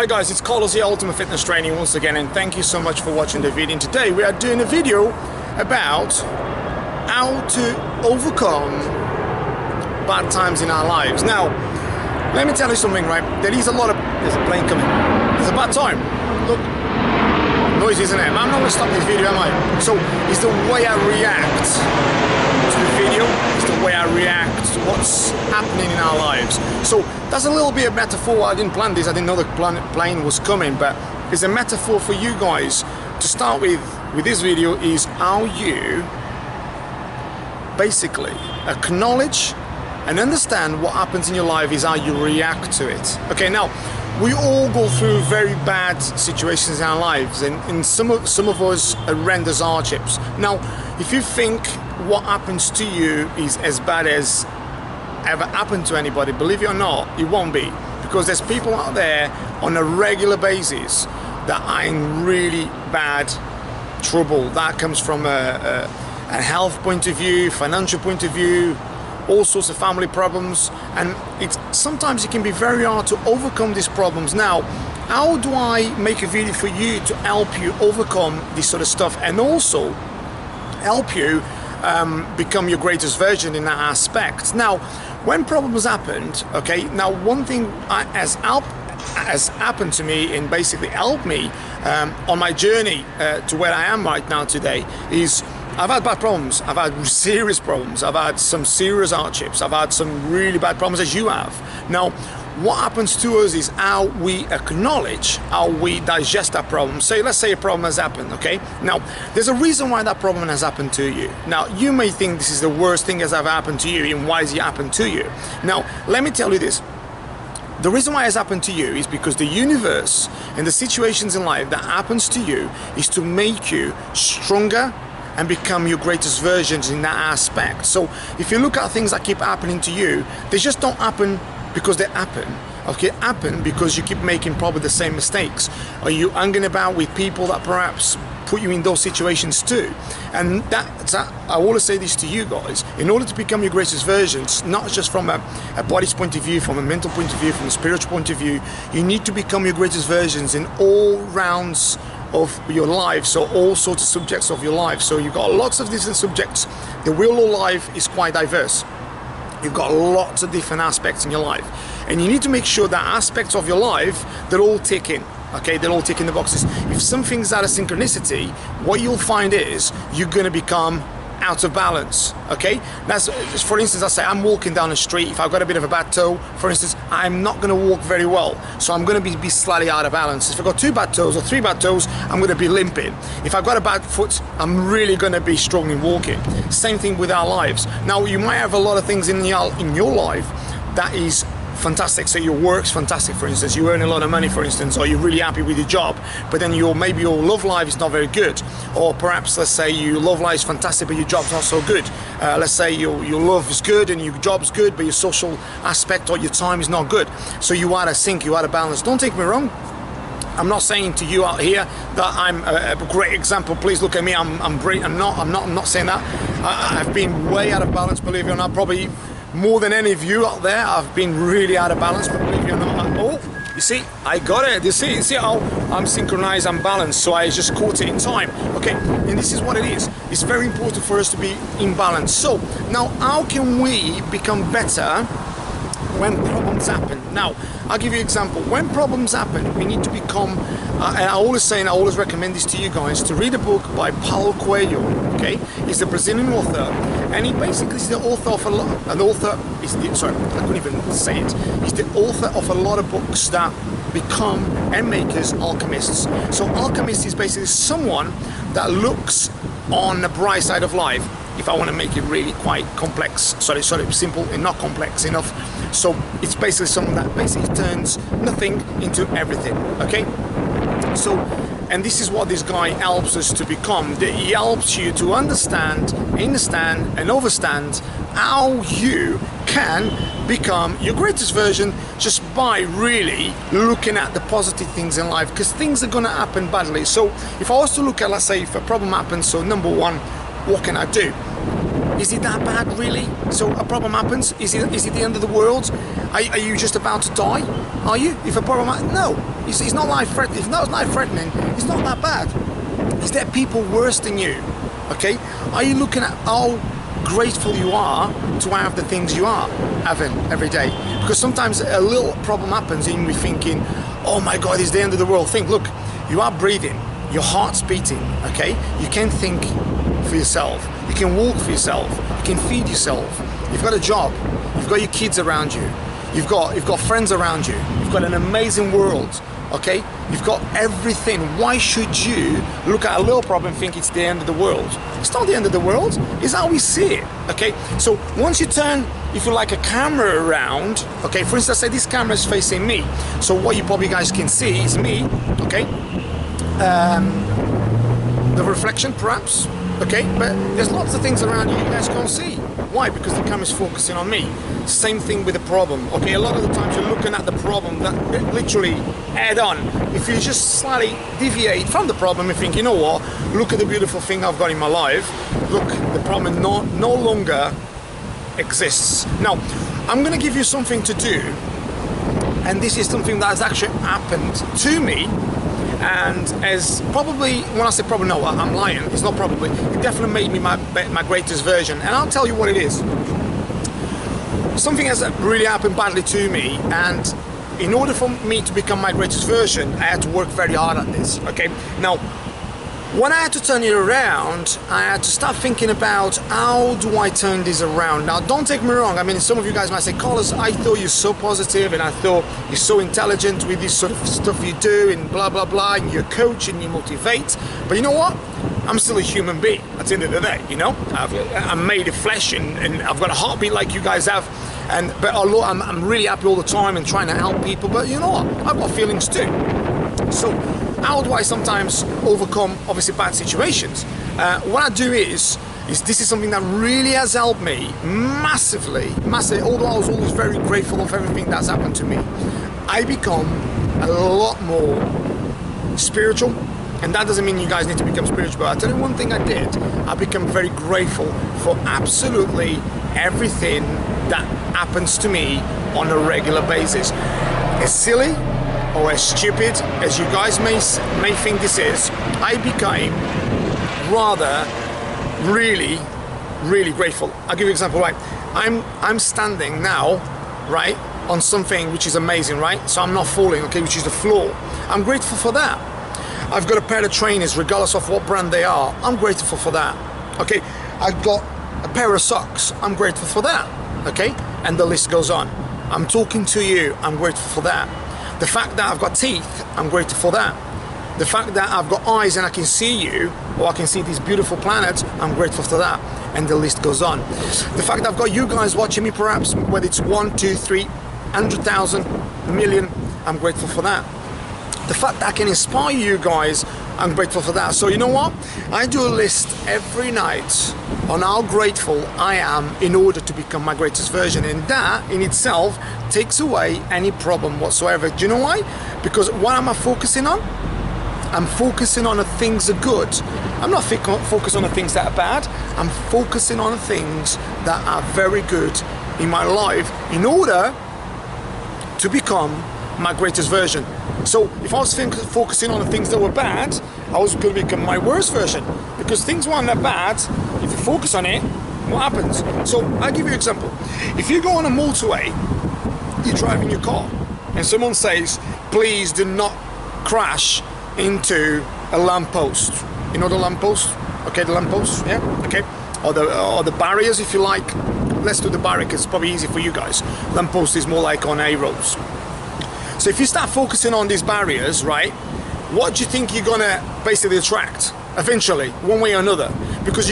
Hi guys, it's Carlos here, Ultimate Fitness Training once again, and thank you so much for watching the video. And today we are doing a video about how to overcome bad times in our lives. Now, let me tell you something, right? There's a plane coming. There's a bad time. Look, noise, isn't it? I'm not going to stop this video, am I? So, it's the way I react to the video, it's the way I react to what's happening in our lives. So, that's a little bit of metaphor. I didn't plan this, I didn't know the plane was coming, but it's a metaphor for you guys to start with this video is how you basically acknowledge and understand what happens in your life is how you react to it. Okay, now we all go through very bad situations in our lives, and some of us horrendous hardships. Now, if you think what happens to you is as bad as ever happened to anybody, believe it or not, it won't be, because there's people out there on a regular basis that are in really bad trouble. That comes from a health point of view, financial point of view, all sorts of family problems, and sometimes it can be very hard to overcome these problems. Now, how do I make a video for you to help you overcome this sort of stuff and also help you become your greatest version in that aspect? Now, when problems happened, okay, now one thing has happened to me and basically helped me on my journey to where I am right now today is I've had bad problems, I've had serious problems, I've had some serious hardships, I've had some really bad problems as you have. Now, what happens to us is how we acknowledge, how we digest that problem. So let's say a problem has happened, okay? Now, there's a reason why that problem has happened to you. Now, you may think this is the worst thing that's ever happened to you, and why has it happened to you? Now, let me tell you this. The reason why it has happened to you is because the universe and the situations in life that happens to you is to make you stronger and become your greatest versions in that aspect. So if you look at things that keep happening to you, they just don't happen because they happen. Okay, happen because you keep making probably the same mistakes, or you hanging about with people that perhaps put you in those situations too. And I always say this to you guys, in order to become your greatest versions, not just from a body's point of view, from a mental point of view, from a spiritual point of view, you need to become your greatest versions in all rounds of your life, so all sorts of subjects of your life. So you've got lots of different subjects. The wheel of life is quite diverse. You've got lots of different aspects in your life, and you need to make sure that aspects of your life, they're all ticking. Okay, they're all ticking the boxes. If something's out of synchronicity, what you'll find is you're going to become out of balance. Okay, that's, for instance, I say I'm walking down the street. If I've got a bit of a bad toe, for instance, I'm not going to walk very well, so I'm going to be slightly out of balance. If I've got 2 bad toes or 3 bad toes, I'm going to be limping. If I've got a bad foot, I'm really going to be struggling walking. Same thing with our lives. Now, you might have a lot of things in your life that is fantastic. So your work's fantastic, for instance, you earn a lot of money, for instance, or you're really happy with your job, but then maybe your love life is not very good, or perhaps let's say your love life is fantastic but your job's not so good. Let's say your love is good and your job's good, but your social aspect or your time is not good. So you out of sync, you out of balance. Don't take me wrong, I'm not saying to you out here that I'm a great example. Please look at me. I'm great. I'm not saying that. I've been way out of balance, believe it or not. Probably more than any of you out there. I've been really out of balance, but believe it or not. Oh, you see, I got it. You see how I'm synchronized, I'm balanced. So I just caught it in time. Okay, and this is what it is. It's very important for us to be in balance. So now, how can we become better when problems happen? Now, I'll give you an example. When problems happen, we need to become, and I always say, and I always recommend this to you guys, to read a book by Paulo Coelho. Okay, he's a Brazilian author, and he basically is the author of I couldn't even say it. He's the author of a lot of books that become and make us alchemists. So alchemist is basically someone that looks on the bright side of life. If I want to make it really quite complex, sorry, simple and not complex enough. So it's basically someone that basically turns nothing into everything, okay? So, and this is what this guy helps us to become. He helps you to understand and understand how you can become your greatest version just by really looking at the positive things in life, because things are going to happen badly. So if I was to look at, let's say, if a problem happens, so number one, what can I do? Is it that bad, really? So a problem happens, is it the end of the world? Are you just about to die? Are you? If a problem happens, no. It's not life-threatening. If not life-threatening, it's not that bad. Is there people worse than you? Okay? Are you looking at how grateful you are to have the things you are having every day? Because sometimes a little problem happens and you're thinking, oh my God, it's the end of the world. Think, look, you are breathing, your heart's beating, okay? You can think for yourself, you can walk for yourself, you can feed yourself, you've got a job, you've got your kids around you, you've got friends around you, you've got an amazing world, okay? You've got everything. Why should you look at a little problem and think it's the end of the world? It's not the end of the world, it's how we see it, okay? So once you turn, if you like, a camera around, okay, for instance, say this camera is facing me, so what you probably guys can see is me, okay? The reflection perhaps, okay, but there's lots of things around you guys can't see. Why? Because the camera's focusing on me. Same thing with the problem, okay? A lot of the times you're looking at the problem that literally head on. If you just slightly deviate from the problem and think, you know what, look at the beautiful thing I've got in my life, look, the problem no longer exists. Now, I'm gonna give you something to do, and this is something that has actually happened to me. And as probably, when I say probably, no, I'm lying, it's not probably, it definitely made me my greatest version. And I'll tell you what it is. Something has really happened badly to me, and in order for me to become my greatest version, I had to work very hard at this, okay? Now, when I had to turn it around, I had to start thinking about how do I turn this around. Now, don't take me wrong. I mean, some of you guys might say, Carlos, I thought you're so positive and I thought you're so intelligent with this sort of stuff you do and blah, blah, blah, and you're a coach and you motivate. But you know what? I'm still a human being at the end of the day, you know? I'm made of flesh and I've got a heartbeat like you guys have. But although I'm really happy all the time and trying to help people, but you know what? I've got feelings too. So, how do I sometimes overcome, obviously, bad situations? What I do is this is something that really has helped me massively, although I was always very grateful of everything that's happened to me. I become a lot more spiritual, and that doesn't mean you guys need to become spiritual, but I'll tell you one thing I did. I become very grateful for absolutely everything that happens to me on a regular basis. As silly or as stupid as you guys may think this is, I became rather really grateful. I'll give you an example, right? I'm standing now, right, on something which is amazing, right? So I'm not falling, okay, which is the floor. I'm grateful for that. I've got a pair of trainers, regardless of what brand they are. I'm grateful for that, okay? I've got a pair of socks. I'm grateful for that, okay? And the list goes on. I'm talking to you. I'm grateful for that. The fact that I've got teeth, I'm grateful for that. The fact that I've got eyes and I can see you, or I can see these beautiful planets, I'm grateful for that. And the list goes on. The fact that I've got you guys watching me, perhaps, whether it's 1, 2, 3, 100,000, a million, I'm grateful for that. The fact that I can inspire you guys, I'm grateful for that. So you know what? I do a list every night on how grateful I am in order to become my greatest version, and that in itself takes away any problem whatsoever. Do you know why? Because what am I focusing on? I'm focusing on the things that are good. I'm not focused on the things that are bad. I'm focusing on the things that are very good in my life in order to become my greatest version. So if I was focusing on the things that were bad, I was going to become my worst version, because things weren't that bad. If you focus on it, what happens? So I'll give you an example. If you go on a motorway, you're driving your car, and someone says, please do not crash into a lamppost. You know the lamppost? Okay, the lamppost, yeah? Okay. Or the barriers, if you like. Let's do the barrier, because it's probably easy for you guys. Lamppost is more like on A roads. So if you start focusing on these barriers, right, what do you think you're gonna basically attract? Eventually, one way or another, because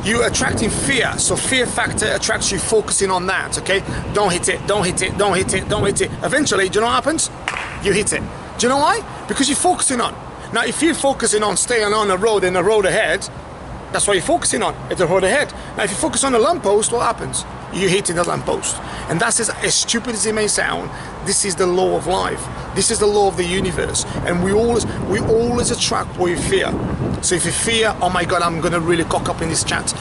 you're attracting fear. So fear factor attracts you focusing on that, okay? Don't hit it, don't hit it, don't hit it, don't hit it. Eventually, do you know what happens? You hit it. Do you know why? Because you're focusing on. Now, if you're focusing on staying on the road and the road ahead, that's what you're focusing on, at the road ahead. Now, if you focus on the lamppost, what happens? You hit the lamppost. And that's as stupid as it may sound, this is the law of life. This is the law of the universe. And we always attract what you fear. So if you fear, oh my God, I'm gonna really cock up in this chat,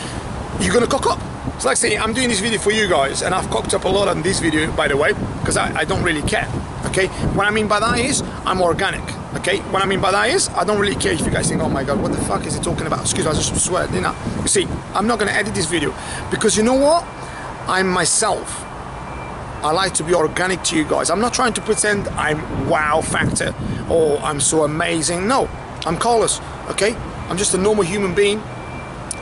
you're gonna cock up. It's like saying, I'm doing this video for you guys, and I've cocked up a lot on this video, by the way, because I don't really care. Okay, what I mean by that is I'm organic. Okay, what I mean by that is I don't really care if you guys think, oh my god, what the fuck is he talking about? Excuse me, I just swear, you know. You see, I'm not going to edit this video because you know what? I'm myself. I like to be organic to you guys. I'm not trying to pretend I'm wow factor or I'm so amazing. No, I'm Carlos. Okay, I'm just a normal human being.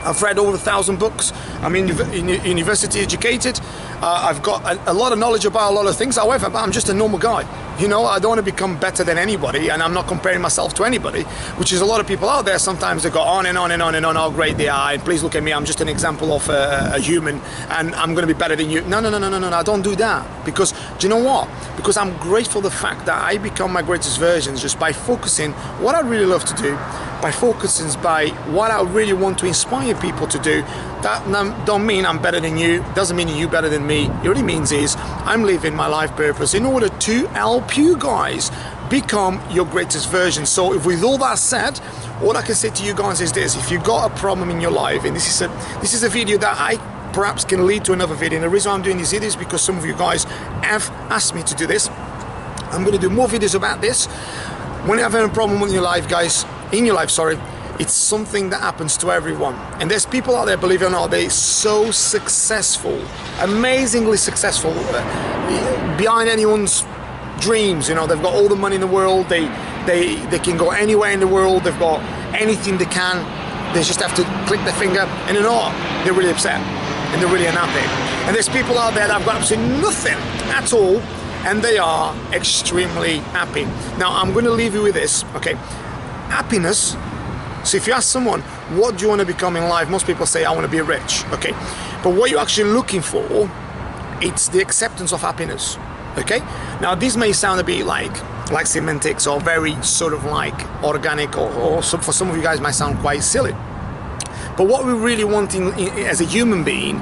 I've read over 1,000 books. I'm university educated. I've got a lot of knowledge about a lot of things. However, I'm just a normal guy. You know, I don't want to become better than anybody, and I'm not comparing myself to anybody, which is a lot of people out there. Sometimes they go on and on and on and on how great they are, and please look at me, I'm just an example of a human, and I'm going to be better than you. No, I don't do that. Because, do you know what? Because I'm grateful the fact that I become my greatest versions just by focusing what I really love to do, by focusing by what I really want to inspire people to do. That don't mean I'm better than you, doesn't mean you better than me. It really means is I'm living my life purpose in order to help you guys become your greatest version. So if with all that said, all I can say to you guys is this: if you've got a problem in your life, and this is a video that I perhaps can lead to another video, and the reason I'm doing this video is because some of you guys have asked me to do this. I'm going to do more videos about this. When you have a problem in your life, guys, it's something that happens to everyone. And there's people out there, believe it or not, they're so successful, amazingly successful, behind anyone's dreams. You know, they've got all the money in the world, they can go anywhere in the world, they've got anything they can, they just have to click their finger, and you know what? They're really upset, and they're really unhappy. And there's people out there that have got absolutely nothing at all, and they are extremely happy. Now, I'm going to leave you with this, okay? Happiness. So if you ask someone, what do you want to become in life? Most people say, I want to be rich, okay? But what you're actually looking for, it's the acceptance of happiness, okay? Now, this may sound a bit like semantics or very sort of like organic, or for some of you guys might sound quite silly. But what we really want as a human being,